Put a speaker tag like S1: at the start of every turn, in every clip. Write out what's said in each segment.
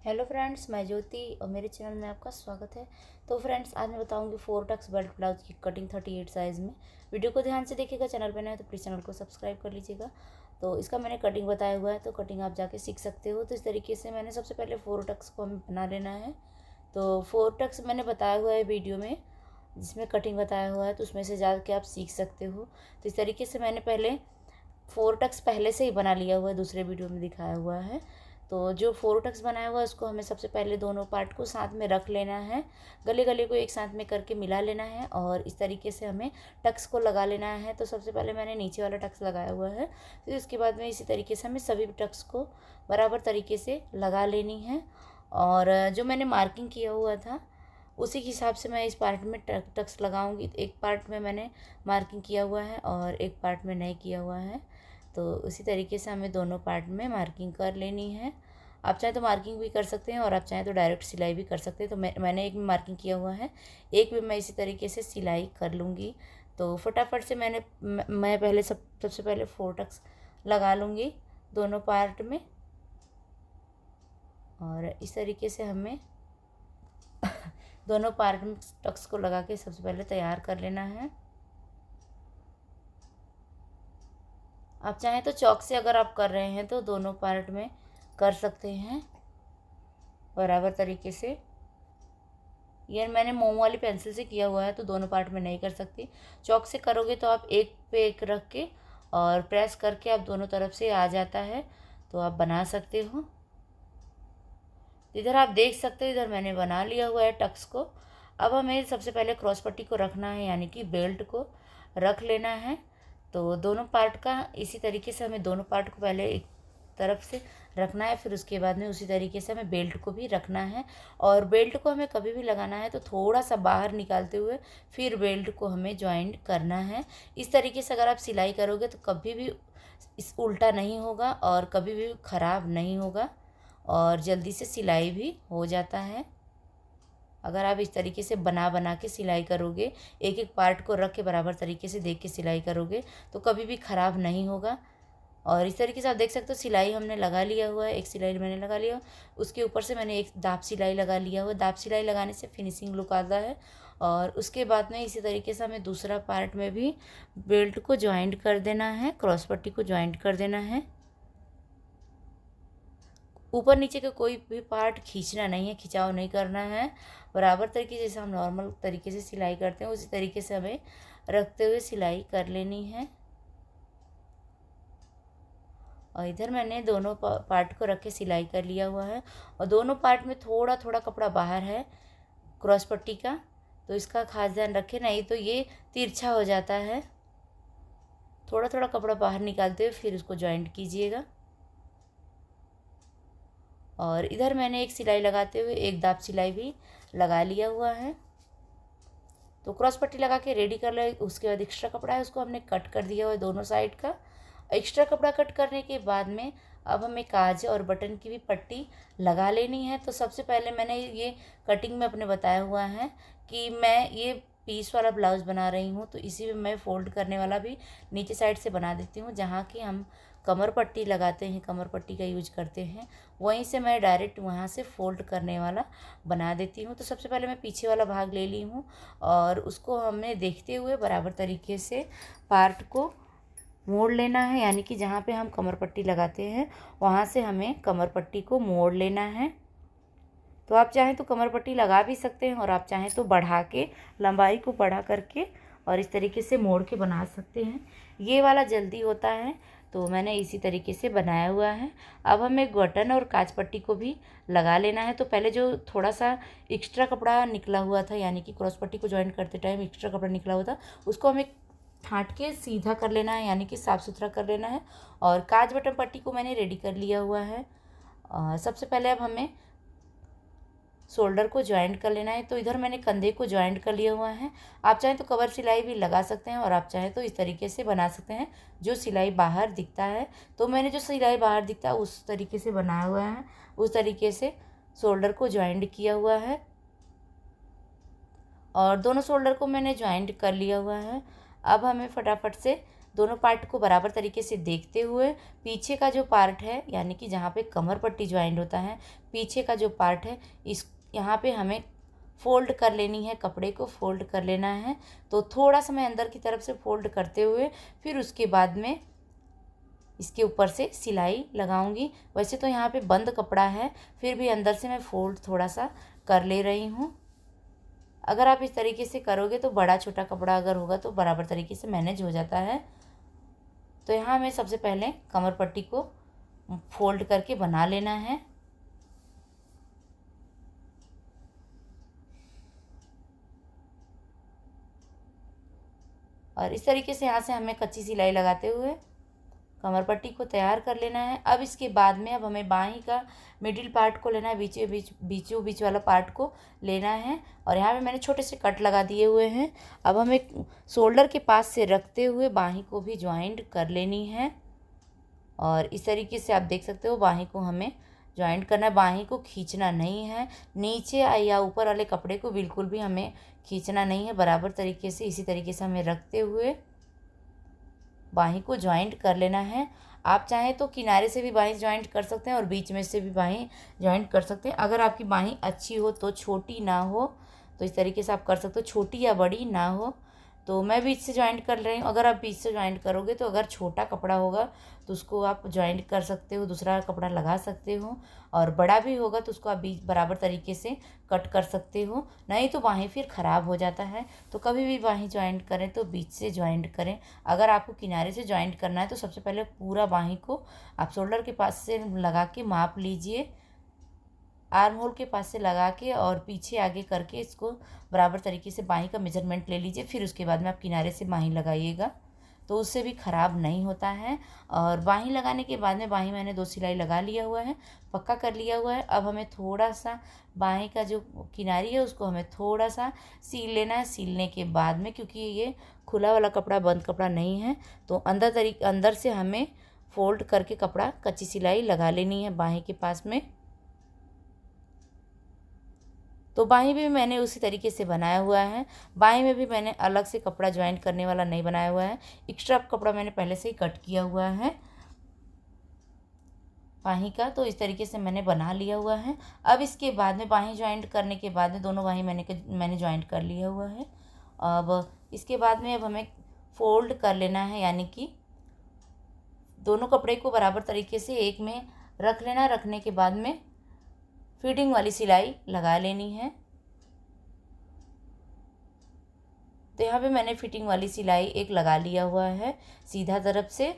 S1: Hello friends, मैं ज्योति और मेरे चैनल में आपका स्वागत है। तो फ्रेंड्स, आज मैं बताऊंगी 4 टक्स बेल्ट ब्लाउज की कटिंग 38 साइज़ में। वीडियो को ध्यान से देखिएगा। चैनल पे नए हैं तो प्लीज़ चैनल को सब्सक्राइब कर लीजिएगा। तो इसका मैंने कटिंग बताया हुआ है, तो कटिंग आप जाके सीख सकते हो। तो इस तरीके से मैंने सबसे पहले 4 टक्स को हमें बना लेना है। तो 4 टक्स मैंने बताया हुआ है वीडियो में, जिसमें कटिंग बताया हुआ है, तो उसमें से जाके आप सीख सकते हो। तो इस तरीके से मैंने पहले 4 टक्स पहले से ही बना लिया हुआ है, दूसरे वीडियो में दिखाया हुआ है। तो जो 4 टक्स बनाया हुआ है उसको हमें सबसे पहले दोनों पार्ट को साथ में रख लेना है, गले गले को एक साथ में करके मिला लेना है और इस तरीके से हमें टक्स को लगा लेना है। तो सबसे पहले मैंने नीचे वाला टक्स लगाया हुआ है, फिर उसके बाद में इसी तरीके से हमें सभी टक्स को बराबर तरीके से लगा लेनी है। और जो मैंने मार्किंग किया हुआ था उसी के हिसाब से मैं इस पार्ट में टक्स लगाऊंगी। एक पार्ट में मैंने मार्किंग किया हुआ है और एक पार्ट में नहीं किया हुआ है। तो उसी तरीके से हमें दोनों पार्ट में मार्किंग कर लेनी है। आप चाहें तो मार्किंग भी कर सकते हैं और आप चाहें तो डायरेक्ट सिलाई भी कर सकते हैं। तो मैंने एक में मार्किंग किया हुआ है, एक में मैं इसी तरीके से सिलाई कर लूँगी। तो फटाफट से मैं पहले सबसे पहले 4 टक्स लगा लूँगी दोनों पार्ट में। और इस तरीके से हमें दोनों पार्ट में टक्स को लगा के सबसे पहले तैयार कर लेना है। आप चाहें तो चॉक से अगर आप कर रहे हैं तो दोनों पार्ट में कर सकते हैं बराबर तरीके से। ये मैंने मोम वाली पेंसिल से किया हुआ है, तो दोनों पार्ट में नहीं कर सकती। चॉक से करोगे तो आप एक पे एक रख के और प्रेस करके आप दोनों तरफ से आ जाता है, तो आप बना सकते हो। इधर आप देख सकते हो, इधर मैंने बना लिया हुआ है टक्स को। अब हमें सबसे पहले क्रॉस पट्टी को रखना है, यानी कि बेल्ट को रख लेना है। तो दोनों पार्ट का इसी तरीके से हमें दोनों पार्ट को पहले एक तरफ से रखना है, फिर उसके बाद में उसी तरीके से हमें बेल्ट को भी रखना है। और बेल्ट को हमें कभी भी लगाना है तो थोड़ा सा बाहर निकालते हुए फिर बेल्ट को हमें ज्वाइंट करना है। इस तरीके से अगर आप सिलाई करोगे तो कभी भी इस उल्टा नहीं होगा और कभी भी ख़राब नहीं होगा और जल्दी से सिलाई भी हो जाता है। अगर आप इस तरीके से बना बना के सिलाई करोगे, एक एक पार्ट को रख के बराबर तरीके से देख के सिलाई करोगे तो कभी भी ख़राब नहीं होगा। और इस तरीके से आप देख सकते हो सिलाई हमने लगा लिया हुआ है, एक सिलाई मैंने लगा लिया, उसके ऊपर से मैंने एक दाब सिलाई लगा लिया हुआ। दाब सिलाई लगाने से फिनिशिंग लुक आता है। और उसके बाद में इसी तरीके से हमें दूसरा पार्ट में भी बेल्ट को ज्वाइंट कर देना है, क्रॉस पट्टी को ज्वाइंट कर देना है। ऊपर नीचे का कोई भी पार्ट खींचना नहीं है, खिंचाव नहीं करना है। बराबर तरीके से जैसे हम नॉर्मल तरीके से सिलाई करते हैं उसी तरीके से हमें रखते हुए सिलाई कर लेनी है। और इधर मैंने दोनों पार्ट को रख के सिलाई कर लिया हुआ है। और दोनों पार्ट में थोड़ा थोड़ा कपड़ा बाहर है क्रॉस पट्टी का, तो इसका खास ध्यान रखें, नहीं तो ये तिरछा हो जाता है। थोड़ा थोड़ा कपड़ा बाहर निकालते हुए फिर उसको ज्वाइंट कीजिएगा। और इधर मैंने एक सिलाई लगाते हुए एक दाब सिलाई भी लगा लिया हुआ है। तो क्रॉस पट्टी लगा के रेडी कर ले। उसके बाद एक्स्ट्रा कपड़ा है उसको हमने कट कर दिया हुआ है दोनों साइड का। एक्स्ट्रा कपड़ा कट करने के बाद में अब हमें काज और बटन की भी पट्टी लगा लेनी है। तो सबसे पहले मैंने ये कटिंग में अपने बताया हुआ है कि मैं ये पीस वाला ब्लाउज़ बना रही हूँ, तो इसी में मैं फ़ोल्ड करने वाला भी नीचे साइड से बना देती हूँ। जहाँ की हम कमर पट्टी लगाते हैं, कमर पट्टी का यूज करते हैं, वहीं से मैं डायरेक्ट वहाँ से फ़ोल्ड करने वाला बना देती हूँ। तो सबसे पहले मैं पीछे वाला भाग ले ली हूँ और उसको हमने देखते हुए बराबर तरीके से पार्ट को मोड़ लेना है, यानी कि जहाँ पे हम कमर पट्टी लगाते हैं वहाँ से हमें कमर पट्टी को मोड़ लेना है। तो आप चाहें तो कमर पट्टी लगा भी सकते हैं और आप चाहें तो बढ़ा के लंबाई को बढ़ा करके और इस तरीके से मोड़ के बना सकते हैं। ये वाला जल्दी होता है, तो मैंने इसी तरीके से बनाया हुआ है। अब हमें बटन और काज पट्टी को भी लगा लेना है। तो पहले जो थोड़ा सा एक्स्ट्रा कपड़ा निकला हुआ था, यानी कि क्रॉस पट्टी को ज्वाइन करते टाइम एक्स्ट्रा कपड़ा निकला हुआ था, उसको हमें छाँट के सीधा कर लेना है, यानी कि साफ़ सुथरा कर लेना है। और काज बटन पट्टी को मैंने रेडी कर लिया हुआ है। सबसे पहले अब हमें शोल्डर को ज्वाइंट कर लेना है। तो इधर मैंने कंधे को ज्वाइंट कर लिया हुआ है। आप चाहें तो कवर सिलाई भी लगा सकते हैं और आप चाहें तो इस तरीके से बना सकते हैं जो सिलाई बाहर दिखता है। तो मैंने जो सिलाई बाहर दिखता है उस तरीके से बनाया हुआ है, उस तरीके से शोल्डर को ज्वाइंट किया हुआ है और दोनों शोल्डर को मैंने ज्वाइंट कर लिया हुआ है। अब हमें फटाफट से दोनों पार्ट को बराबर तरीके से देखते हुए पीछे का जो पार्ट है, यानी कि जहाँ पे कमर पट्टी ज्वाइंट होता है, पीछे का जो पार्ट है, इस यहाँ पे हमें फ़ोल्ड कर लेनी है, कपड़े को फ़ोल्ड कर लेना है। तो थोड़ा सा मैं अंदर की तरफ से फ़ोल्ड करते हुए फिर उसके बाद में इसके ऊपर से सिलाई लगाऊंगी। वैसे तो यहाँ पे बंद कपड़ा है, फिर भी अंदर से मैं फ़ोल्ड थोड़ा सा कर ले रही हूँ। अगर आप इस तरीके से करोगे तो बड़ा छोटा कपड़ा अगर होगा तो बराबर तरीके से मैनेज हो जाता है। तो यहाँ हमें सबसे पहले कमर पट्टी को फोल्ड करके बना लेना है। और इस तरीके से यहाँ से हमें कच्ची सिलाई लगाते हुए कमर पट्टी को तैयार कर लेना है। अब इसके बाद में अब हमें बाहीं का मिडिल पार्ट को लेना है, बीचों बीच वाला पार्ट को लेना है। और यहाँ पे मैंने छोटे से कट लगा दिए हुए हैं। अब हमें शोल्डर के पास से रखते हुए बाहीं को भी ज्वाइंट कर लेनी है। और इस तरीके से आप देख सकते हो बाहीं को हमें ज्वाइंट करना है। बाहीं को खींचना नहीं है, नीचे या ऊपर वाले कपड़े को बिल्कुल भी हमें खींचना नहीं है। बराबर तरीके से इसी तरीके से हमें रखते हुए बाहीं को ज्वाइंट कर लेना है। आप चाहें तो किनारे से भी बाहीं ज्वाइंट कर सकते हैं और बीच में से भी बाहीं ज्वाइंट कर सकते हैं। अगर आपकी बाहीं अच्छी हो तो छोटी ना हो तो इस तरीके से आप कर सकते हो, छोटी या बड़ी ना हो। तो मैं बीच से ज्वाइंट कर रही हूँ। अगर आप बीच से ज्वाइंट करोगे तो अगर छोटा कपड़ा होगा तो उसको आप ज्वाइंट कर सकते हो, दूसरा कपड़ा लगा सकते हो। और बड़ा भी होगा तो उसको आप बीच बराबर तरीके से कट कर सकते हो, नहीं तो बाहीं फिर ख़राब हो जाता है। तो कभी भी बाहीं ज्वाइंट करें तो बीच से ज्वाइंट करें। अगर आपको किनारे से ज्वाइंट करना है तो सबसे पहले पूरा बाहीं को आप शोल्डर के पास से लगा के माप लीजिए, आर्म होल के पास से लगा के और पीछे आगे करके इसको बराबर तरीके से बाहीं का मेजरमेंट ले लीजिए। फिर उसके बाद में आप किनारे से बाहीं लगाइएगा तो उससे भी ख़राब नहीं होता है। और बाहीं लगाने के बाद में बाहीं मैंने 2 सिलाई लगा लिया हुआ है, पक्का कर लिया हुआ है। अब हमें थोड़ा सा बाहीं का जो किनारी है उसको हमें थोड़ा सा सील लेना है। सीलने के बाद में, क्योंकि ये खुला वाला कपड़ा बंद कपड़ा नहीं है, तो अंदर से हमें फोल्ड करके कपड़ा कच्ची सिलाई लगा लेनी है बाहीं के पास में। तो बाहीं भी मैंने उसी तरीके से बनाया हुआ है। बाहीं में भी मैंने अलग से कपड़ा ज्वाइंट करने वाला नहीं बनाया हुआ है, एक्स्ट्रा कपड़ा मैंने पहले से ही कट किया हुआ है बाहीं का। तो इस तरीके से मैंने बना लिया हुआ है। अब इसके बाद में बाहीं ज्वाइंट करने के बाद में दोनों बाहीं मैंने ज्वाइंट कर लिया हुआ है। अब इसके बाद में अब हमें फोल्ड कर लेना है, यानी कि दोनों कपड़े को बराबर तरीके से एक में रख लेना। रखने के बाद में फिटिंग वाली सिलाई लगा लेनी है। तो यहाँ पे मैंने फिटिंग वाली सिलाई एक लगा लिया हुआ है सीधा तरफ से।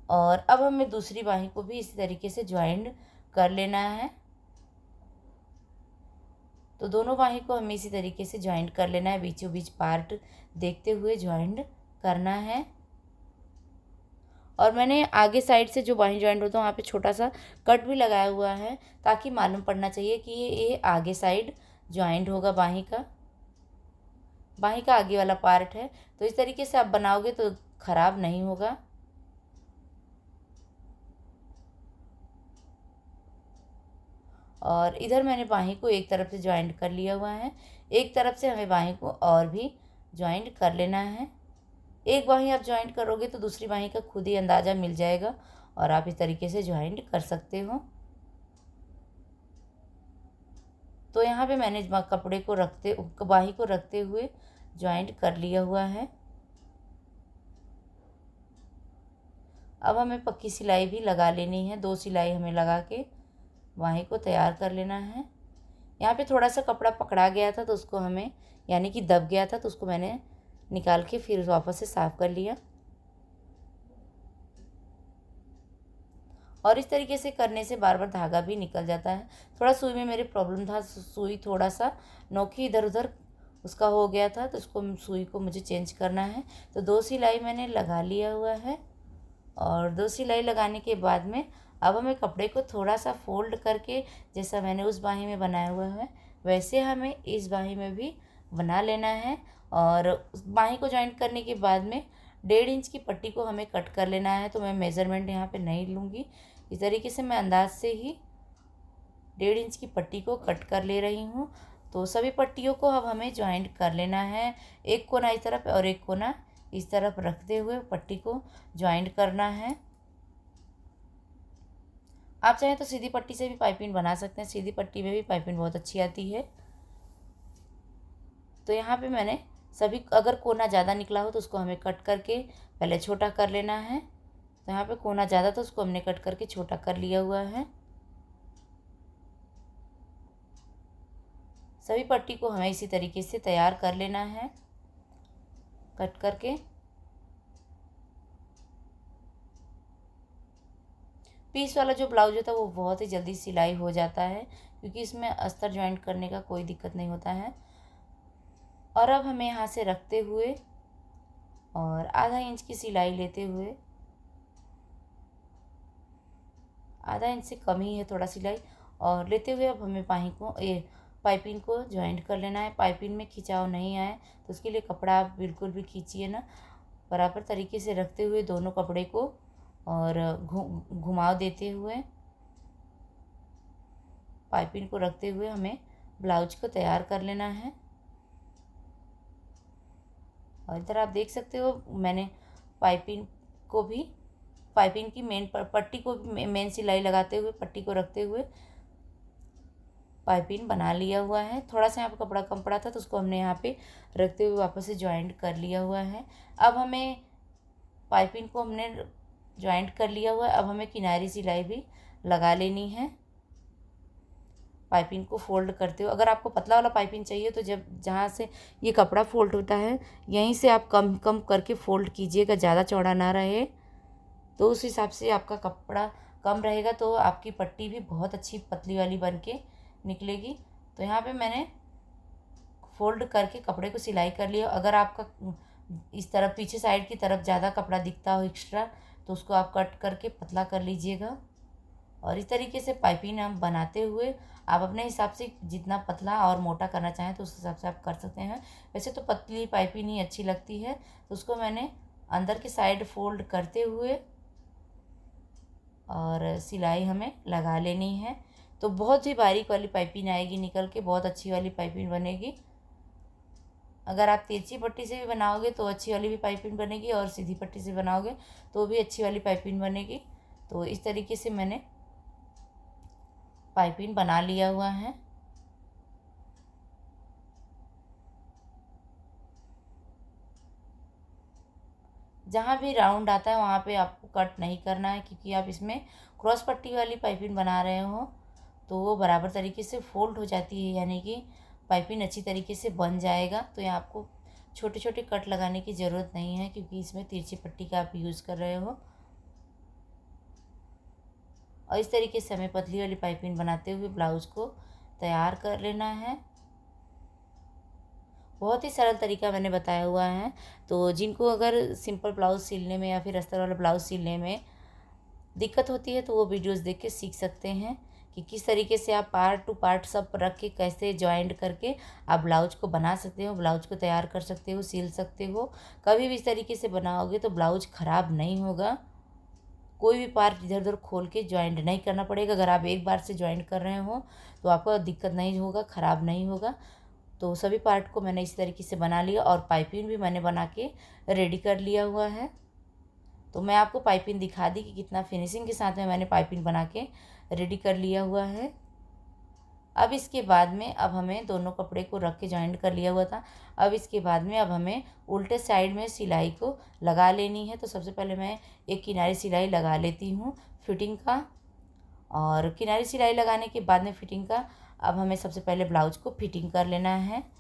S1: और अब हमें दूसरी बाहीं को भी इसी तरीके से ज्वाइंट कर लेना है। तो दोनों बाहीं को हमें इसी तरीके से ज्वाइंट कर लेना है, बीचों बीच पार्ट देखते हुए ज्वाइंट करना है। और मैंने आगे साइड से जो बाहीं ज्वाइंट होता है वहाँ पे छोटा सा कट भी लगाया हुआ है, ताकि मालूम पड़ना चाहिए कि ये आगे साइड ज्वाइंट होगा बाहीं का आगे वाला पार्ट है। तो इस तरीके से आप बनाओगे तो ख़राब नहीं होगा। और इधर मैंने बाहीं को एक तरफ से ज्वाइंट कर लिया हुआ है, एक तरफ से हमें बाहीं को और भी ज्वाइंट कर लेना है। एक बाहीं आप ज्वाइंट करोगे तो दूसरी बाहीं का खुद ही अंदाज़ा मिल जाएगा और आप इस तरीके से ज्वाइंट कर सकते हो। तो यहाँ पे मैंने कपड़े को बाहीं को रखते हुए ज्वाइंट कर लिया हुआ है। अब हमें पक्की सिलाई भी लगा लेनी है, 2 सिलाई हमें लगा के बाहीं को तैयार कर लेना है। यहाँ पे थोड़ा सा कपड़ा पकड़ा गया था तो उसको हमें, यानी कि दब गया था, तो उसको मैंने निकाल के फिर वापस से साफ़ कर लिया। और इस तरीके से करने से बार बार धागा भी निकल जाता है। थोड़ा सुई में मेरी प्रॉब्लम था, सुई थोड़ा सा नोकी इधर उधर उसका हो गया था, तो उसको सुई को मुझे चेंज करना है। तो 2 सिलाई मैंने लगा लिया हुआ है। और 2 सिलाई लगाने के बाद में अब हमें कपड़े को थोड़ा सा फोल्ड करके, जैसा मैंने उस बाहीं में बनाया हुआ है वैसे हमें इस बाहीं में भी बना लेना है। और उस बाहीं को ज्वाइंट करने के बाद में 1.5 इंच की पट्टी को हमें कट कर लेना है। तो मैं मेज़रमेंट यहाँ पे नहीं लूँगी, इस तरीके से मैं अंदाज से ही 1.5 इंच की पट्टी को कट कर ले रही हूँ। तो सभी पट्टियों को अब हमें ज्वाइंट कर लेना है, एक कोना इस तरफ और एक कोना इस तरफ रखते हुए पट्टी को ज्वाइंट करना है। आप चाहें तो सीधी पट्टी से भी पाइपिंग बना सकते हैं, सीधी पट्टी में भी पाइपिंग बहुत अच्छी आती है। तो यहाँ पे मैंने सभी, अगर कोना ज़्यादा निकला हो तो उसको हमें कट करके पहले छोटा कर लेना है। तो यहाँ पे कोना ज़्यादा तो उसको हमने कट करके छोटा कर लिया हुआ है। सभी पट्टी को हमें इसी तरीके से तैयार कर लेना है कट करके। पीस वाला जो ब्लाउज होता है वो बहुत ही जल्दी सिलाई हो जाता है, क्योंकि इसमें अस्तर ज्वाइंट करने का कोई दिक्कत नहीं होता है। और अब हमें यहाँ से रखते हुए और आधा इंच की सिलाई लेते हुए, आधा इंच से कम ही है थोड़ा सिलाई, और लेते हुए अब हमें पाइपिंग को ज्वाइंट कर लेना है। पाइपिंग में खिंचाव नहीं आए तो उसके लिए कपड़ा आप बिल्कुल भी खींचिए ना, बराबर तरीके से रखते हुए दोनों कपड़े को और घुमाव देते हुए पाइपिंग को रखते हुए हमें ब्लाउज को तैयार कर लेना है। और इधर आप देख सकते हो मैंने पाइपिंग की मेन पट्टी को मेन सिलाई लगाते हुए पट्टी को रखते हुए पाइपिंग बना लिया हुआ है। थोड़ा सा यहाँ पर कपड़ा कम पड़ा था तो उसको हमने यहाँ पे रखते हुए वापस से ज्वाइंट कर लिया हुआ है। अब हमें पाइपिंग को हमने ज्वाइंट कर लिया हुआ है, अब हमें किनारी सिलाई भी लगा लेनी है। पाइपिंग को फोल्ड करते हो, अगर आपको पतला वाला पाइपिंग चाहिए तो जहाँ से ये कपड़ा फोल्ड होता है यहीं से आप कम कम करके फोल्ड कीजिएगा, ज़्यादा चौड़ा ना रहे, तो उस हिसाब से आपका कपड़ा कम रहेगा तो आपकी पट्टी भी बहुत अच्छी पतली वाली बन के निकलेगी। तो यहाँ पे मैंने फोल्ड करके कपड़े को सिलाई कर लिया। अगर आपका इस तरफ पीछे साइड की तरफ ज़्यादा कपड़ा दिखता हो एक्स्ट्रा तो उसको आप कट करके पतला कर लीजिएगा। और इस तरीके से पाइपिंग हम बनाते हुए आप अपने हिसाब से जितना पतला और मोटा करना चाहें तो उस हिसाब से आप कर सकते हैं। वैसे तो पतली पाइपिंग ही अच्छी लगती है, तो उसको मैंने अंदर की साइड फोल्ड करते हुए और सिलाई हमें लगा लेनी है। तो बहुत ही बारीक वाली पाइपिंग आएगी निकल के, बहुत अच्छी वाली पाइपिंग बनेगी। अगर आप तिरछी पट्टी से भी बनाओगे तो अच्छी वाली भी पाइपिंग बनेगी, और सीधी पट्टी से बनाओगे तो भी अच्छी वाली पाइपिंग बनेगी। तो इस तरीके से मैंने पाइपिंग बना लिया हुआ है। जहाँ भी राउंड आता है वहाँ पे आपको कट नहीं करना है, क्योंकि आप इसमें क्रॉस पट्टी वाली पाइपिंग बना रहे हो तो वो बराबर तरीके से फोल्ड हो जाती है, यानी कि पाइपिंग अच्छी तरीके से बन जाएगा। तो यहाँ आपको छोटे छोटे कट लगाने की ज़रूरत नहीं है, क्योंकि इसमें तिरछी पट्टी का आप यूज़ कर रहे हो। और इस तरीके से हमें पतली वाली पाइपिंग बनाते हुए ब्लाउज़ को तैयार कर लेना है। बहुत ही सरल तरीका मैंने बताया हुआ है, तो जिनको अगर सिंपल ब्लाउज़ सिलने में या फिर अस्तर वाला ब्लाउज़ सिलने में दिक्कत होती है तो वो वीडियोस देख के सीख सकते हैं कि किस तरीके से आप पार्ट टू पार्ट सब रख के कैसे जॉइंट करके आप ब्लाउज को बना सकते हो, ब्लाउज को तैयार कर सकते हो, सिल सकते हो। कभी भी इस तरीके से बनाओगे तो ब्लाउज ख़राब नहीं होगा। कोई भी पार्ट इधर उधर खोल के ज्वाइंट नहीं करना पड़ेगा। अगर आप एक बार से ज्वाइंट कर रहे हो तो आपको दिक्कत नहीं होगा, ख़राब नहीं होगा। तो सभी पार्ट को मैंने इस तरीके से बना लिया और पाइपिंग भी मैंने बना के रेडी कर लिया हुआ है। तो मैं आपको पाइपिंग दिखा दी कि कितना फिनिशिंग के साथ में मैंने पाइपिंग बना के रेडी कर लिया हुआ है। अब इसके बाद में अब हमें दोनों कपड़े को रख के जॉइंट कर लिया हुआ था। अब इसके बाद में अब हमें उल्टे साइड में सिलाई को लगा लेनी है। तो सबसे पहले मैं एक किनारी सिलाई लगा लेती हूँ फिटिंग का, और किनारी सिलाई लगाने के बाद में फिटिंग का अब हमें सबसे पहले ब्लाउज को फिटिंग कर लेना है।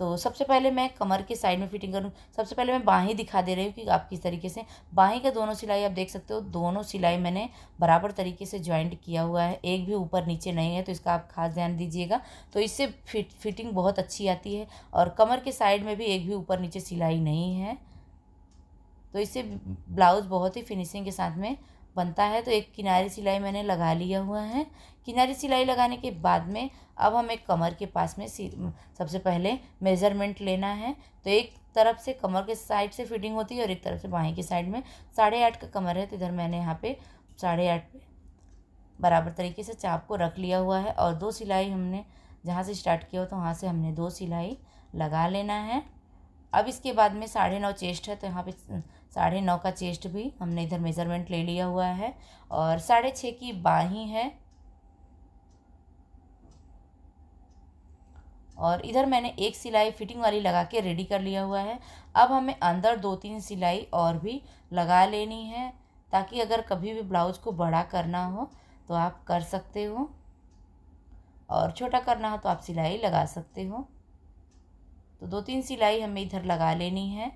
S1: तो सबसे पहले मैं कमर के साइड में फिटिंग करूँ। सबसे पहले मैं बाहीं दिखा दे रही हूँ कि आप किस तरीके से बाहीं का दोनों सिलाई आप देख सकते हो, दोनों सिलाई मैंने बराबर तरीके से ज्वाइंट किया हुआ है, एक भी ऊपर नीचे नहीं है, तो इसका आप खास ध्यान दीजिएगा। तो इससे फिटिंग बहुत अच्छी आती है। और कमर के साइड में भी एक भी ऊपर नीचे सिलाई नहीं है, तो इससे ब्लाउज बहुत ही फिनिशिंग के साथ में बनता है। तो एक किनारी सिलाई मैंने लगा लिया हुआ है। किनारी सिलाई लगाने के बाद में अब हमें कमर के पास में सबसे पहले मेज़रमेंट लेना है। तो एक तरफ से कमर के साइड से फिटिंग होती है और एक तरफ से बाहीं की साइड में 8.5 का कमर है, तो इधर मैंने यहाँ पे 8.5 पे बराबर तरीके से चाप को रख लिया हुआ है। और 2 सिलाई हमने जहाँ से स्टार्ट किया हो तो वहाँ से हमने 2 सिलाई लगा लेना है। अब इसके बाद में 9.5 चेस्ट है, तो यहाँ पे 9.5 का चेस्ट भी हमने इधर मेज़रमेंट ले लिया हुआ है। और 6.5 की बाही है। और इधर मैंने एक सिलाई फिटिंग वाली लगा के रेडी कर लिया हुआ है। अब हमें अंदर 2-3 सिलाई और भी लगा लेनी है, ताकि अगर कभी भी ब्लाउज़ को बड़ा करना हो तो आप कर सकते हो, और छोटा करना हो तो आप सिलाई लगा सकते हो। तो 2-3 सिलाई हमें इधर लगा लेनी है।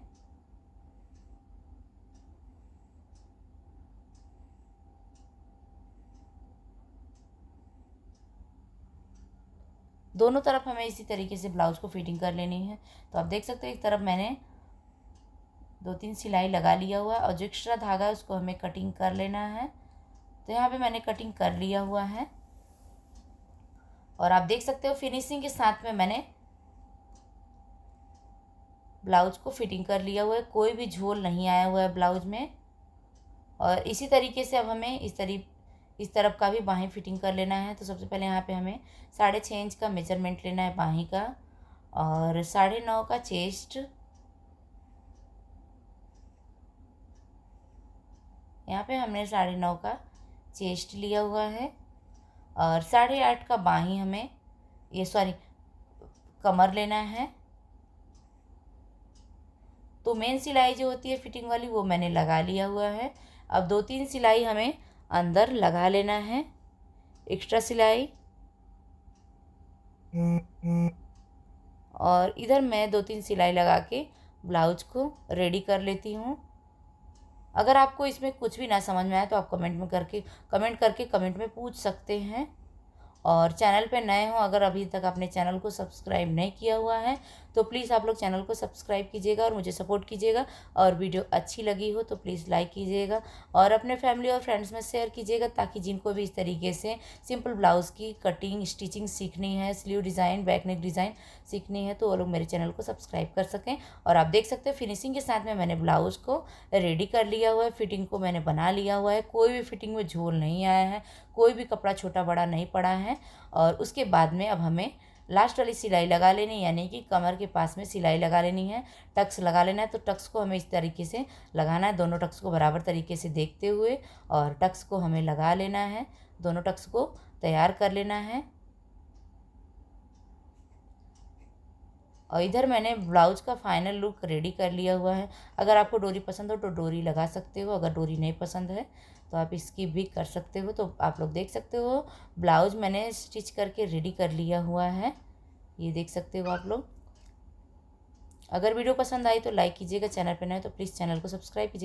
S1: दोनों तरफ हमें इसी तरीके से ब्लाउज़ को फिटिंग कर लेनी है। तो आप देख सकते हो एक तरफ मैंने 2-3 सिलाई लगा लिया हुआ है, और जो एक्स्ट्रा धागा है उसको हमें कटिंग कर लेना है। तो यहाँ पे मैंने कटिंग कर लिया हुआ है, और आप देख सकते हो फिनिशिंग के साथ में मैंने ब्लाउज को फिटिंग कर लिया हुआ है, कोई भी झोल नहीं आया हुआ है ब्लाउज में। और इसी तरीके से अब हमें इस तरफ का भी बाहें फिटिंग कर लेना है। तो सबसे पहले यहाँ पे हमें 6.5 इंच का मेजरमेंट लेना है बाहीं का, और 9.5 का चेस्ट। यहाँ पे हमने 9.5 का चेस्ट लिया हुआ है, और 8.5 का बाहीं हमें कमर लेना है। तो मेन सिलाई जो होती है फिटिंग वाली वो मैंने लगा लिया हुआ है। अब 2-3 सिलाई हमें अंदर लगा लेना है, एक्स्ट्रा सिलाई। और इधर मैं 2-3 सिलाई लगा के ब्लाउज को रेडी कर लेती हूँ। अगर आपको इसमें कुछ भी ना समझ में आए तो आप कमेंट में पूछ सकते हैं। और चैनल पे नए हो, अगर अभी तक आपने चैनल को सब्सक्राइब नहीं किया हुआ है तो प्लीज़ आप लोग चैनल को सब्सक्राइब कीजिएगा और मुझे सपोर्ट कीजिएगा। और वीडियो अच्छी लगी हो तो प्लीज़ लाइक कीजिएगा, और अपने फैमिली और फ्रेंड्स में शेयर कीजिएगा, ताकि जिनको भी इस तरीके से सिंपल ब्लाउज़ की कटिंग स्टिचिंग सीखनी है, sleeve design, back neck design सीखनी है, तो वो लोग मेरे चैनल को सब्सक्राइब कर सकें। और आप देख सकते हो फिनिशिंग के साथ में मैंने ब्लाउज़ को रेडी कर लिया हुआ है, फिटिंग को मैंने बना लिया हुआ है, कोई भी फिटिंग में झोल नहीं आया है, कोई भी कपड़ा छोटा बड़ा नहीं पड़ा है। और उसके बाद में अब हमें लास्ट वाली सिलाई लगा लेनी, यानी कि कमर के पास में सिलाई लगा लेनी है, टक्स लगा लेना है। तो टक्स को हमें इस तरीके से लगाना है, दोनों टक्स को बराबर तरीके से देखते हुए, और टक्स को हमें लगा लेना है, दोनों टक्स को तैयार कर लेना है। और इधर मैंने ब्लाउज़ का फाइनल लुक रेडी कर लिया हुआ है। अगर आपको डोरी पसंद हो तो डोरी लगा सकते हो, अगर डोरी नहीं पसंद है तो आप स्किप भी कर सकते हो। तो आप लोग देख सकते हो ब्लाउज़ मैंने स्टिच करके रेडी कर लिया हुआ है, ये देख सकते हो आप लोग। अगर वीडियो पसंद आई तो लाइक कीजिएगा, चैनल पर नए हो तो प्लीज़ चैनल को सब्सक्राइब कीजिएगा।